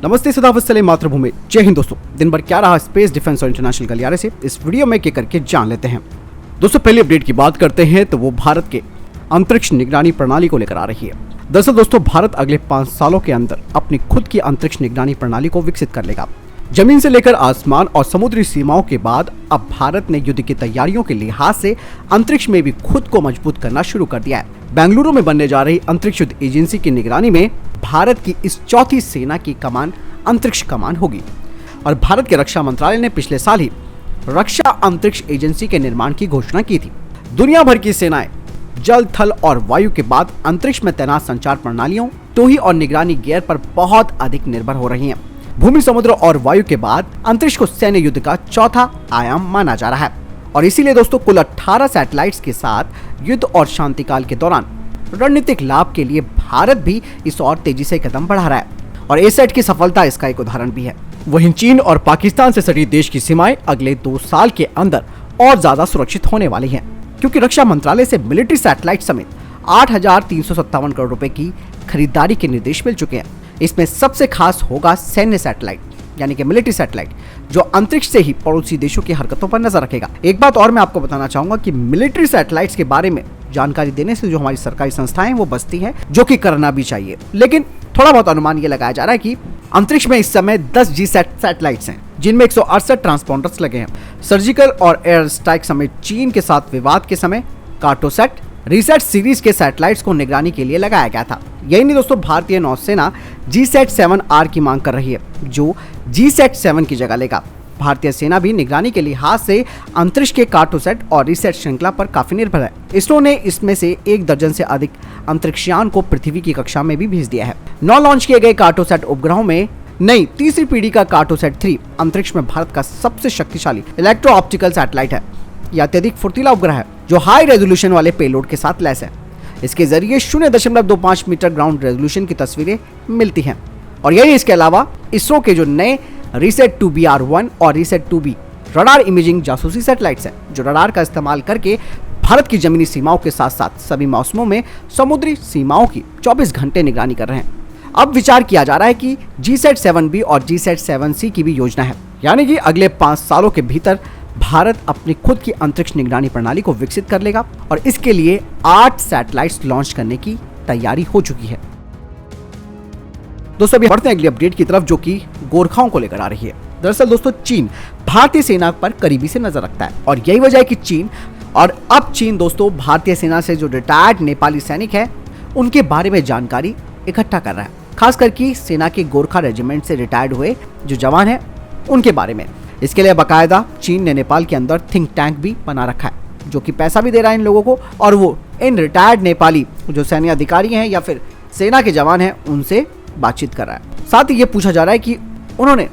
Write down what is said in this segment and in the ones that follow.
नमस्ते, सदावत्सले मातृभूमि, जय हिंद दोस्तों। दिन भर क्या रहा स्पेस डिफेंस और इंटरनेशनल गलियारे से इस वीडियो में एक करके जान लेते हैं। दोस्तों पहली अपडेट की बात करते हैं तो वो भारत के अंतरिक्ष निगरानी प्रणाली को लेकर आ रही है। दरअसल दोस्तों भारत अगले 5 सालों के अंदर अपनी खुद की अंतरिक्ष निगरानी प्रणाली को विकसित कर लेगा। जमीन से लेकर आसमान और समुद्री सीमाओं के बाद अब भारत ने युद्ध की तैयारियों के लिहाज से अंतरिक्ष में भी खुद को मजबूत करना शुरू कर दिया है। बेंगलुरु में बनने जा रही अंतरिक्ष युद्ध एजेंसी की निगरानी में भारत की इस चौथी सेना की कमान अंतरिक्ष कमान होगी। और भारत के रक्षा मंत्रालय ने पिछले साल ही रक्षा अंतरिक्ष एजेंसी के निर्माण की घोषणा की थी। दुनिया भर की सेनाएं जल, थल और वायु के बाद अंतरिक्ष में तैनात संचार प्रणालियों, टोही और निगरानी गियर पर बहुत अधिक निर्भर हो रही हैं। भूमि, समुद्र और वायु के बाद अंतरिक्ष को सैन्य युद्ध का चौथा आयाम माना जा रहा है। और इसीलिए दोस्तों कुल 18 सैटेलाइट्स के साथ युद्ध और शांति काल के दौरान रणनीतिक लाभ के लिए भारत भी इस और तेजी से कदम बढ़ा रहा है। और एसैट की सफलता इसका एक उदाहरण भी है। वहीं चीन और पाकिस्तान से सटी देश की सीमाएं अगले 2 साल के अंदर और ज्यादा सुरक्षित होने वाली हैं, क्योंकि रक्षा मंत्रालय से मिलिट्री सैटेलाइट समेत 8,357 करोड़ रुपए की खरीदारी के निर्देश मिल चुके हैं। इसमें सबसे खास होगा सैन्य सैटेलाइट यानी कि मिलिट्री सैटेलाइट, जो अंतरिक्ष से ही पड़ोसी देशों की हरकतों पर नजर रखेगा। एक बात और मैं आपको बताना चाहूंगा कि मिलिट्री सैटेलाइट्स के बारे में जानकारी देने से जो हमारी सरकारी संस्थाएं हैं वो बचती हैं, जो कि करना भी चाहिए। लेकिन थोड़ा बहुत अनुमान ये लगाया जा रहा है कि अंतरिक्ष में इस समय 10 जीसैट सैटेलाइट्स हैं, जिनमें 168 ट्रांसपॉन्डर्स लगे हैं। सर्जिकल और एयर स्ट्राइक समेत चीन के साथ विवाद के समय कार्टोसैट, रीसेट सीरीज के सैटेलाइट्स को निगरानी के लिए लगाया गया था। यही नहीं दोस्तों, भारतीय नौसेना GSAT-7R की मांग कर रही है, जो GSAT-7 की जगह लेगा। भारतीय सेना भी निगरानी के लिहाज से अंतरिक्ष के कार्टोसैट और रीसेट श्रृंखला पर काफी निर्भर है। इसरो ने इसमें से 1 दर्जन से अधिक अंतरिक्षयान को पृथ्वी की कक्षा में भी भेज दिया है। 9 लॉन्च किए गए कार्टोसैट उपग्रहों में नई तीसरी पीढ़ी का कार्टोसैट 3 अंतरिक्ष में भारत का सबसे शक्तिशाली इलेक्ट्रो ऑप्टिकल सैटेलाइट है। यह अत्यधिक फुर्तीला उपग्रह है, जो हाई रेजोल्यूशन वाले पेलोड के साथ लैस है। इसके जरिए 0.25 मीटर ग्राउंड रेजोल्यूशन की तस्वीरें मिलती हैं। और यही इसके अलावा इसरो के जो नए रीसेट 2BR1 और रीसेट 2B रडार इमेजिंग जासूसी सैटेलाइट्स हैं, जो रडार का इस्तेमाल करके भारत की जमीनी सीमाओं के साथ साथ सभी मौसमों में समुद्री सीमाओं की 24 घंटे निगरानी कर रहे हैं। अब विचार किया जा रहा है कि GSAT-7B और GSAT-7C की भी योजना है, यानी कि अगले 5 सालों के भीतर भारत अपनी खुद की अंतरिक्ष निगरानी प्रणाली को विकसित कर लेगा। और इसके लिए 8 सैटेलाइट्स लॉन्च करने की तैयारी हो चुकी है। दोस्तों अभी बढ़ते हैं अगली अपडेट की तरफ, जो कि गोरखाओं को लेकर आ रही है। दरअसल दोस्तों चीन भारतीय सेना पर करीबी से नजर रखता है, और यही वजह है कि चीन दोस्तों भारतीय सेना से जो रिटायर्ड नेपाली सैनिक है उनके बारे में जानकारी इकट्ठा कर रहा है, खासकर कि सेना के गोरखा रेजिमेंट से रिटायर्ड हुए जो जवान है उनके बारे में। इसके लिए बाकायदा चीन ने नेपाल के अंदर थिंक टैंक भी बना रखा है, जो कि पैसा भी दे रहा है इन लोगों को, और वो इन रिटायर्ड नेपाली जो सैन्य अधिकारी हैं या फिर सेना के जवान हैं उनसे बातचीत कर रहा है। साथ ही ये पूछा जा रहा है कि उन्होंने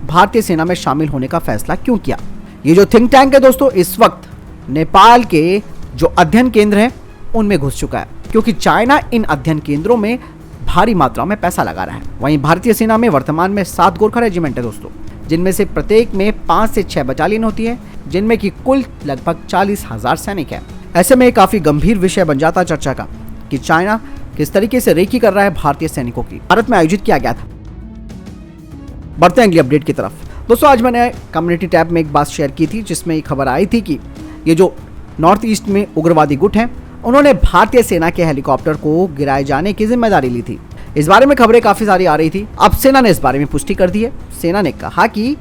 भारतीय सेना में शामिल होने का फैसला क्यों किया। ये जो थिंक टैंक है दोस्तों इस वक्त नेपाल के जो अध्ययन केंद्र हैं उनमें घुस चुका है, क्योंकि चाइना इन अध्ययन केंद्रों में भारी मात्रा में पैसा लगा रहा है। वहीं भारतीय सेना में वर्तमान में 7 गोरखा रेजिमेंट है दोस्तों, जिनमें से प्रत्येक में 5 से 6 बटालियन होती है, जिनमें की कुल लगभग 40,000 सैनिक है। ऐसे में काफी गंभीर विषय बन जाता चर्चा का कि चाइना किस तरीके से रेकी कर रहा है भारतीय सैनिकों की। भारत में आयोजित किया गया था। बढ़ते हैं अगली अपडेट की तरफ। दोस्तों आज मैंने कम्युनिटी टैब में एक बात शेयर की थी, जिसमें एक खबर आई थी कि ये जो नॉर्थ ईस्ट में उग्रवादी गुट हैं उन्होंने भारतीय सेना के हेलीकॉप्टर को गिराए जाने की जिम्मेदारी ली थी। इस बारे में खबरें काफी सारी आ रही थी। अब सेना ने इस बारे में पुष्टि कर दी है। सेना ने कहा कि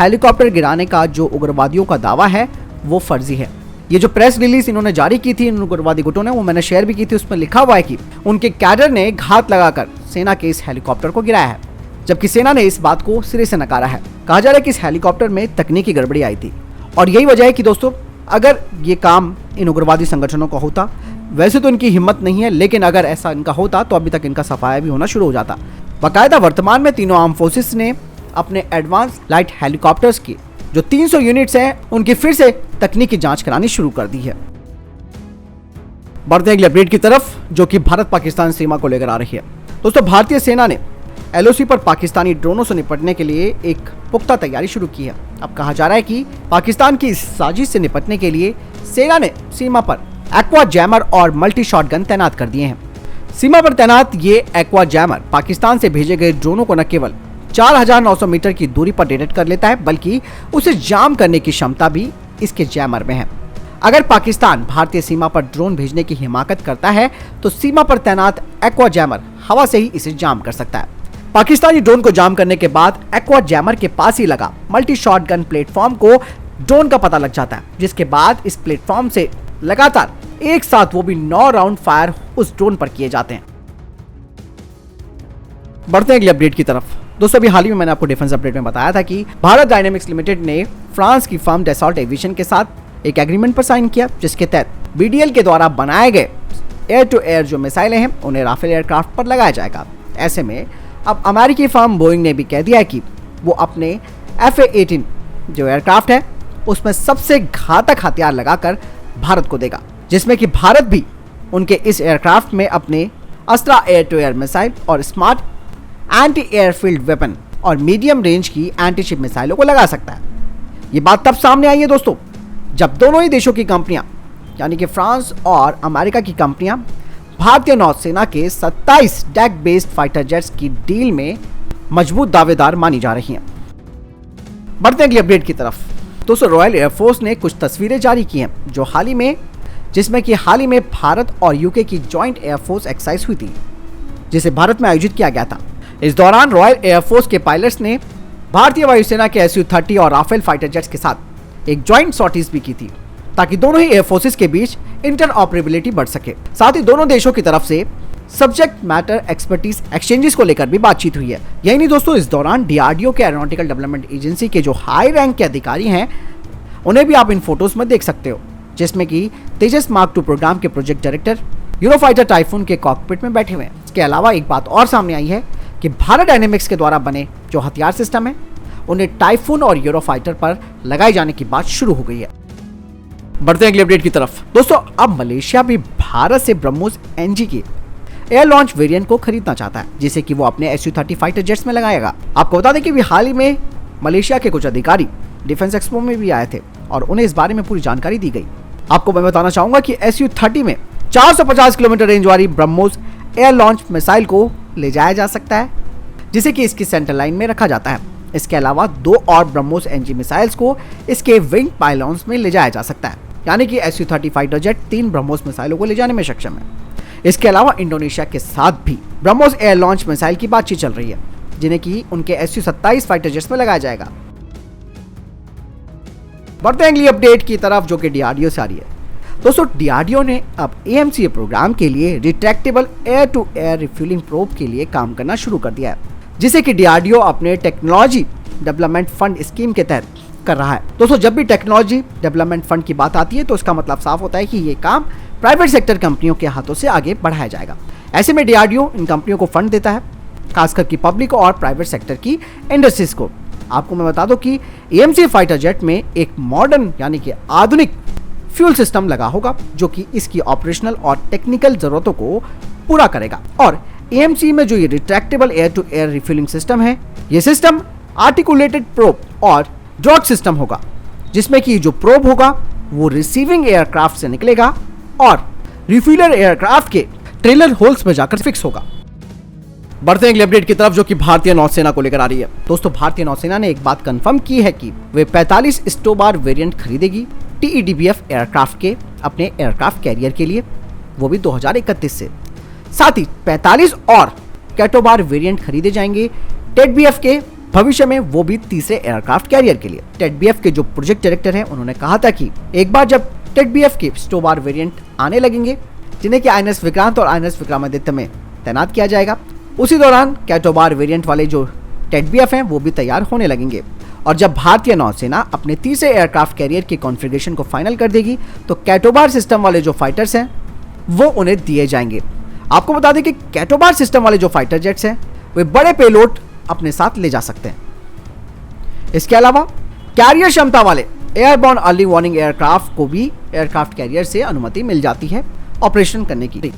हेलीकॉप्टर गिराने का जो उग्रवादियों का दावा है वो फर्जी है। ये जो प्रेस रिलीज इन्होंने जारी की थी इन उग्रवादी गुटों ने, वो मैंने शेयर भी की थी। उसमें लिखा हुआ है कि उनके कैडर ने घात लगाकर सेना के इस हेलीकॉप्टर को गिराया है, जबकि सेना ने इस बात को सिरे से नकारा है। कहा जा रहा है कि इस हेलीकॉप्टर में तकनीकी गड़बड़ी आई थी, और यही वजह है कि दोस्तों अगर ये काम इन उग्रवादी संगठनों का होता, वैसे तो इनकी हिम्मत नहीं है, लेकिन अगर ऐसा इनका होता तो अभी तक इनका सफाया भी होना शुरू हो जाता। बाकायदा वर्तमान में तीनों आर्म फोर्सेस ने अपने एडवांस लाइट हेलीकॉप्टर्स की जो 300 यूनिट्स हैं उनकी फिर से तकनीकी जांच करानी शुरू कर दी है। बढ़ते हैं अगली अपडेट की तरफ, जो कि भारत पाकिस्तान सीमा को लेकर आ रही है। दोस्तों भारतीय सेना ने LOC पर पाकिस्तानी ड्रोनों से निपटने के लिए एक पुख्ता तैयारी शुरू की है। अब कहा जा रहा है कि पाकिस्तान की इस साजिश से निपटने के लिए सेना ने सीमा पर एक्वा जैमर और मल्टी शॉटगन तैनात कर दिए हैं। सीमा पर तैनात ये एक्वा जैमर पाकिस्तान से भेजे गए ड्रोनों को न केवल 4900 मीटर की दूरी पर डिटेक्ट कर लेता है, बल्कि उसे जाम करने की क्षमता भी इसके जैमर में है। अगर पाकिस्तान भारतीय सीमा पर ड्रोन भेजने की हिमाकत करता है तो सीमा पर तैनात एक्वा जैमर हवा से ही इसे जाम कर सकता है। पाकिस्तानी ड्रोन को जाम करने के बाद एक्वा जैमर के पास ही लगा मल्टी शॉट गन प्लेटफॉर्म को ड्रोन का पता लग जाता है, जिसके बाद इस प्लेटफॉर्म से लगातार एक साथ वो भी 9 राउंड फायर उस ड्रोन पर किए जाते हैं। बढ़ते हैं अगले अपडेट की तरफ। दोस्तों अभी हाल ही में मैंने आपको डिफेंस अपडेट में बताया था कि भारत डायनेमिक्स लिमिटेड ने फ्रांस की फर्म डैसॉल्ट एविएशन के साथ एक एग्रीमेंट पर साइन किया, जिसके तहत BDL के द्वारा बनाए गए एयर टू एयर जो मिसाइलें हैं उन्हें राफेल एयरक्राफ्ट पर लगाया जाएगा। ऐसे में अब अमेरिकी फर्म बोइंग ने भी कह दिया है कि वो अपने FA-18 जो एयरक्राफ्ट है उसमें सबसे घातक हथियार लगाकर भारत को देगा, जिसमें कि भारत भी उनके इस एयरक्राफ्ट में अपने Astra air to air missile और स्मार्ट एंटी एयरफील्ड वेपन और मीडियम रेंज की एंटी शिप मिसाइलों को लगा सकता है। ये बात तब सामने आई है दोस्तों जब दोनों ही देशों की कंपनियां यानी कि फ्रांस और अमेरिका की कंपनियां भारतीय नौसेना के 27 डेक बेस्ड फाइटर जेट्स की डील में मजबूत दावेदार मानी जा रही हैं। बढ़ते हैं अगले अपडेट की तरफ। दोस्तों रॉयल एयरफोर्स ने कुछ तस्वीरें जारी की हैं जो जिसमें कि हाल ही में भारत और यूके की जॉइंट एयरफोर्स एक्सरसाइज हुई थी, जिसे भारत में आयोजित किया गया था। इस दौरान रॉयल एयरफोर्स के पायलट्स ने भारतीय वायुसेना के Su-30 और राफेल फाइटर जेट्स के साथ एक जॉइंट सॉर्टीज भी की थी, ताकि दोनों ही एयरफोर्सेस के बीच इंटरऑपरेबिलिटी बढ़ सके। साथ ही दोनों देशों की तरफ से सब्जेक्ट मैटर एक्सपर्टीज एक्सचेंजेस को लेकर भी बातचीत हुई है। यही नहीं दोस्तों, इस दौरान DRDO के एरोनॉटिकल डेवलपमेंट एजेंसी के जो हाई रैंक के अधिकारी हैं उन्हें भी आप इन फोटोज में देख सकते हो, जिसमें कि तेजस मार्क 2 प्रोग्राम के प्रोजेक्ट डायरेक्टर यूरोफाइटर टाइफून के कॉकपिट में बैठे हुए हैं। इसके अलावा एक बात और सामने आई है कि भारत डायनेमिक्स के द्वारा बने जो हथियार सिस्टम है उन्हें टाइफून और यूरोफाइटर पर लगाए जाने की बात शुरू हो गई है। बढ़ते हैं अगले अपडेट की तरफ। दोस्तों अब मलेशिया भी भारत से ब्रह्मोस NG की एयर लॉन्च वेरिएंट को खरीदना चाहता है, जिसे कि वो अपने Su-30 फाइटर जेट्स में लगाएगा। आपको बता दें कि हाल ही में मलेशिया के कुछ अधिकारी डिफेंस एक्सपो में भी आए थे और उन्हें इस बारे में पूरी जानकारी दी गई। आपको मैं बताना चाहूंगा कि Su-30 में 450 किलोमीटर रेंज वाली ब्रह्मोस एयर लॉन्च मिसाइल को ले जाया जा सकता है, जिसे कि इसकी सेंटर लाइन में रखा जाता है। इसके अलावा 2 और ब्रह्मोस NG मिसाइल्स को इसके विंग पाइलॉन्स में ले जाया जा सकता है, यानी कि Su-30 फाइटर जेट 3 ब्रह्मोस मिसाइलों को ले जाने में सक्षम है। इसके अलावा इंडोनेशिया के साथ भी ब्रह्मोस एयर लॉन्च मिसाइल की बातचीत चल रही है, जिन्हें कि उनके Su-27 फाइटर जेट्स में लगाया जाएगा। बढ़ते हैं अगली अपडेट की तरफ जो कि DRDO से आ रही है। दोस्तों DRDO ने अब AMCA प्रोग्राम के लिए retractable air to air refuelling probe के लिए काम करना शुरू कर दिया है, जिसे कि DRDO अपने टेक्नोलॉजी डेवलपमेंट फंड स्कीम के तहत कर रहा है। दोस्तों जब भी टेक्नोलॉजी डेवलपमेंट फंड की बात आती है तो इसका मतलब साफ होता है कि ये काम प्राइवेट सेक्टर कंपनियों के हाथों से आगे बढ़ाया जाएगा। ऐसे में DRDO इन कंपनियों को फंड देता है, खासकर की पब्लिक और प्राइवेट सेक्टर की इंडस्ट्रीज को। आपको मैं बता दूं कि AMCA फाइटर जेट में एक मॉडर्न यानी कि आधुनिक फ्यूल सिस्टम लगा होगा, जो कि इसकी ऑपरेशनल और टेक्निकल जरूरतों को पूरा करेगा। और AMC में जो ये retractable air to air refuelling system है, ये सिस्टम आर्टिकुलेटेड प्रोब और ड्रॉट सिस्टम होगा, जिसमें कि जो प्रोब होगा वो रिसीविंग एयरक्राफ्ट से निकलेगा और रिफ्यूलर एयरक्राफ्ट के ट्रेलर होल्स में जाकर फिक्स होगा। बढ़ते हैं अगले अपडेट की तरफ जो कि भारतीय नौसेना को लेकर आ रही है। दोस्तों भारतीय नौसेना ने एक बात कंफर्म की है कि वे 45 स्टोबार वेरिएंट खरीदेगी TEDBF एयरक्राफ्ट के अपने एयरक्राफ्ट कैरियर के लिए, वो भी 2031 से। साथ ही 45 और कैटोबार वेरिएंट खरीदे जाएंगे TEDBF के भविष्य में, वो भी तीसरे एयरक्राफ्ट कैरियर के लिए। TEDBF के जो प्रोजेक्ट डायरेक्टर हैं उन्होंने कहा था कि एक बार जब TEDBF के स्टोबार वेरिएंट आने लगेंगे, जिन्हें कि INS विक्रांत और INS विक्रमादित्य में तैनात किया जाएगा, उसी दौरान कैटोबार वेरिएंट वाले जो TEDBF हैं वो भी तैयार होने लगेंगे। और जब भारतीय नौसेना अपने तीसरे एयरक्राफ्ट कैरियर के कॉन्फ़िगरेशन को फाइनल कर देगी तो कैटोबार सिस्टम वाले जो फाइटर्स हैं वो उन्हें दिए जाएंगे। आपको बता दें कि कैटोबार सिस्टम वाले जो फाइटर जेट्स हैं वे बड़े पेलोड अपने साथ ले जा सकते हैं। इसके अलावा कैरियर क्षमता वाले एयरबॉर्न अर्ली वार्निंग एयरक्राफ्ट को भी एयरक्राफ्ट कैरियर से अनुमति मिल जाती है ऑपरेशन करने की।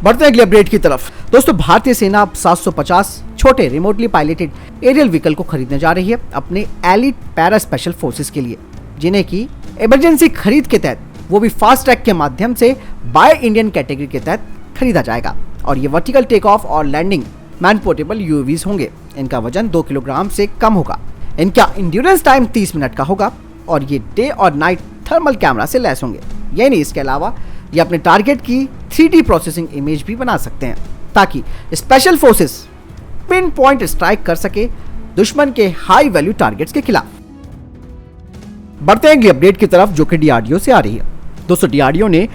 बढ़ते हैं अगले अपडेट की तरफ। दोस्तों भारतीय सेना अब 750 छोटे रिमोटली पायलटेड एरियल व्हीकल को खरीदने जा रही है अपने एलिट पैरा स्पेशल फोर्सेस के लिए, जिन्हें की इमरजेंसी खरीद के तहत वो भी फास्ट ट्रैक के माध्यम से बाय इंडियन कैटेगरी के तहत खरीदा जाएगा। और ये वर्टिकल टेक ऑफ और लैंडिंग मैन पोर्टेबल यूएवीज होंगे। इनका वजन 2 किलोग्राम से कम होगा। इनका इंड्योरेंस टाइम 30 मिनट का होगा और ये डे और नाइट थर्मल कैमरा से लैस होंगे। ये नहीं, इसके अलावा ये अपने टारगेट की 3D प्रोसेसिंग इमेज भी बना सकते हैं ताकि special forces pin point strike कर सके दुश्मन के हाई वैल्यू टारगेट्स के खिलाफ। बढ़ते हैं अगली अपडेट की तरफ जो कि डीआरडीओ से आ रही है। दोस्तों, डीआरडीओ ने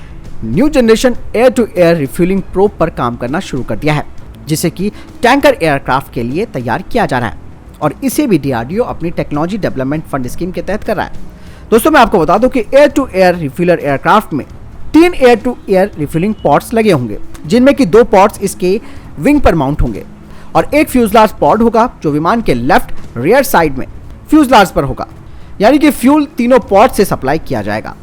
new generation air to air refuelling probe पर काम करना शुरू कर दिया है, जिसे कि टैंकर एयरक्राफ्ट के लिए तैयार किया जा रहा है और इसे भी डीआरडीओ अपनी टेक्नोलॉजी डेवलपमेंट फंड स्कीम के तहत कर रहा है। दोस्तों, मैं आपको बता दूं कि air to air refueller aircraft में 3 air to air refuelling pods लगे होंगे, जिनमें कि 2 पॉड्स इसके विंग पर माउंट होंगे और एक फ्यूजलाज पॉड होगा जो विमान के लेफ्ट रियर साइड में फ्यूजलाज पर होगा, यानी कि फ्यूल तीनों पॉड से सप्लाई किया जाएगा।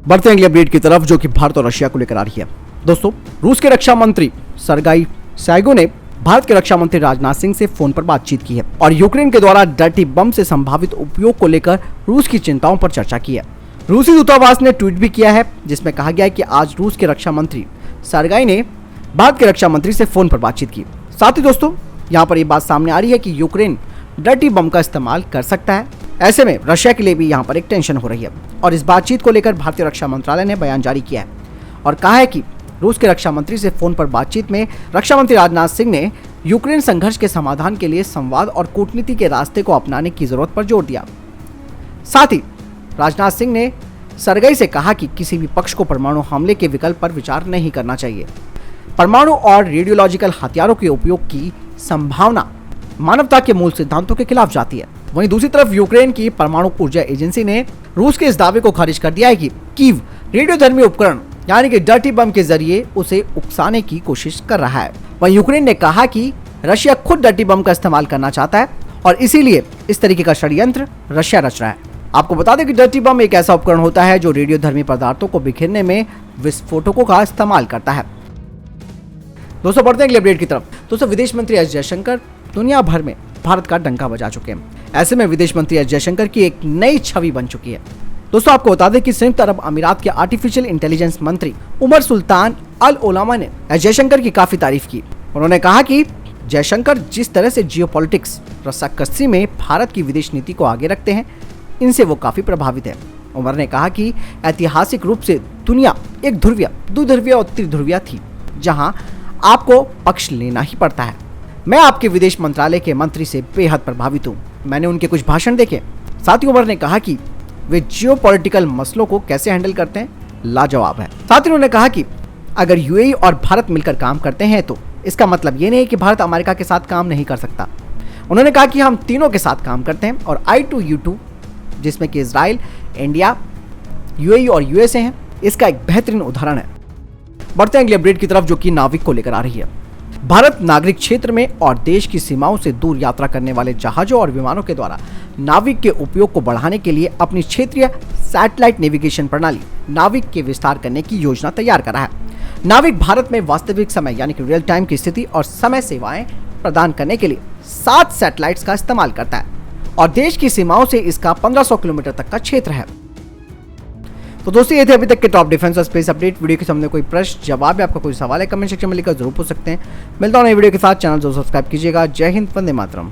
बढ़ते हैं अगली अपडेट की तरफ जो कि भारत और रशिया को लेकर आ रही है। दोस्तों, रूस के रक्षा मंत्री सरगाई शोइगु ने भारत के रक्षा मंत्री राजनाथ सिंह से फोन पर बातचीत की है और यूक्रेन के द्वारा डर्टी बम से संभावित उपयोग को लेकर रूस की चिंताओं पर चर्चा की है। रूसी दूतावास ने ट्वीट भी किया है जिसमें कहा गया है कि आज रूस के रक्षा मंत्री सरगाई ने भारत के रक्षा मंत्री से फोन पर बातचीत की। साथ ही दोस्तों, यहाँ पर यह बात सामने आ रही है कि यूक्रेन डर्टी बम का इस्तेमाल कर सकता है। ऐसे में रशिया के लिए भी यहाँ पर एक टेंशन हो रही है और इस बातचीत को लेकर भारतीय रक्षा मंत्रालय ने बयान जारी किया है और कहा है कि रूस के रक्षा मंत्री से फोन पर बातचीत में रक्षा मंत्री राजनाथ सिंह ने यूक्रेन संघर्ष के समाधान के लिए संवाद और कूटनीति के रास्ते को अपनाने की जरूरत पर जोर दिया। साथ ही राजनाथ सिंह ने सरगाई से कहा कि किसी भी पक्ष को परमाणु हमले के विकल्प पर विचार नहीं करना चाहिए। परमाणु और रेडियोलॉजिकल हथियारों के उपयोग की संभावना मानवता के मूल सिद्धांतों के खिलाफ जाती है। वहीं दूसरी तरफ यूक्रेन की परमाणु ऊर्जा एजेंसी ने रूस के इस दावे को खारिज कर दिया है कि कीव रेडियोधर्मी उपकरण यानी कि डर्टी बम के जरिए उसे उकसाने की कोशिश कर रहा है। वहीं यूक्रेन ने कहा कि रशिया खुद डर्टी बम का इस्तेमाल करना चाहता है और इसीलिए इस तरीके का षड्यंत्र रशिया रच रहा है। आपको बता दें कि डर्टी बम एक ऐसा उपकरण होता है जो रेडियोधर्मी पदार्थों को बिखेरने में विस्फोटकों का इस्तेमाल करता है। दोस्तों, बढ़ते हैं अगले अपडेट की तरफ। दोस्तों, विदेश मंत्री एस जयशंकर दुनिया भर में भारत का डंका बजा चुके हैं। ऐसे में विदेश मंत्री एस जयशंकर की एक नई छवि बन चुकी है। दोस्तों, आपको बता दें कि संयुक्त अरब अमीरात के आर्टिफिशियल इंटेलिजेंस मंत्री उमर सुल्तान अल ओलामा ने एस जयशंकर की काफी तारीफ की। उन्होंने कहा कि जयशंकर जिस तरह से जियोपॉलिटिक्स रस्साकसी में भारत की विदेश नीति को आगे रखते हैं, इनसे वो काफी प्रभावित है। उमर ने कहा कि ऐतिहासिक रूप से दुनिया एक ध्रुवीय, द्विध्रुवीय और त्रिध्रुवीय थी, जहां आपको पक्ष लेना ही पड़ता है। मैं आपके विदेश मंत्रालय के मंत्री से बेहद प्रभावित हूँ। मैंने उनके कुछ भाषण देखे। साथ ही उमर ने कहा कि वे जियोपॉलिटिकल मसलों को कैसे हैंडल करते हैं, लाजवाब है। साथ ही उन्होंने कहा कि अगर यूएई और भारत मिलकर काम करते हैं तो इसका मतलब ये नहीं है कि भारत अमेरिका के साथ काम नहीं कर सकता। उन्होंने कहा कि हम तीनों के साथ काम करते हैं और I2U2 जिसमें कि इजराइल, इंडिया, यूएई और यूएसए हैं, इसका एक बेहतरीन उदाहरण है। बढ़ते हैं अगले अपडेट की तरफ जो कि नाविक को लेकर आ रही है। भारत नागरिक क्षेत्र में और देश की सीमाओं से दूर यात्रा करने वाले जहाजों और विमानों के द्वारा नाविक के उपयोग को बढ़ाने के लिए अपनी क्षेत्रीय सैटेलाइट नेविगेशन प्रणाली नाविक के विस्तार करने की योजना तैयार कर रहा है। नाविक भारत में वास्तविक समय यानी कि रियल टाइम की स्थिति और समय सेवाएं प्रदान करने के लिए 7 सैटेलाइट्स का इस्तेमाल करता है और देश की सीमाओं से इसका 1500 किलोमीटर तक का क्षेत्र है। तो दोस्तों, ये थे अभी तक के टॉप डिफेंस और स्पेस अपडेट। वीडियो के सामने कोई प्रश्न, जवाब या आपका कोई सवाल है कमेंट सेक्शन में लिखकर जरूर पूछ सकते हैं। मिलता हूं नई वीडियो के साथ। चैनल जरूर सब्सक्राइब कीजिएगा। जय हिंद, वंदे मातरम।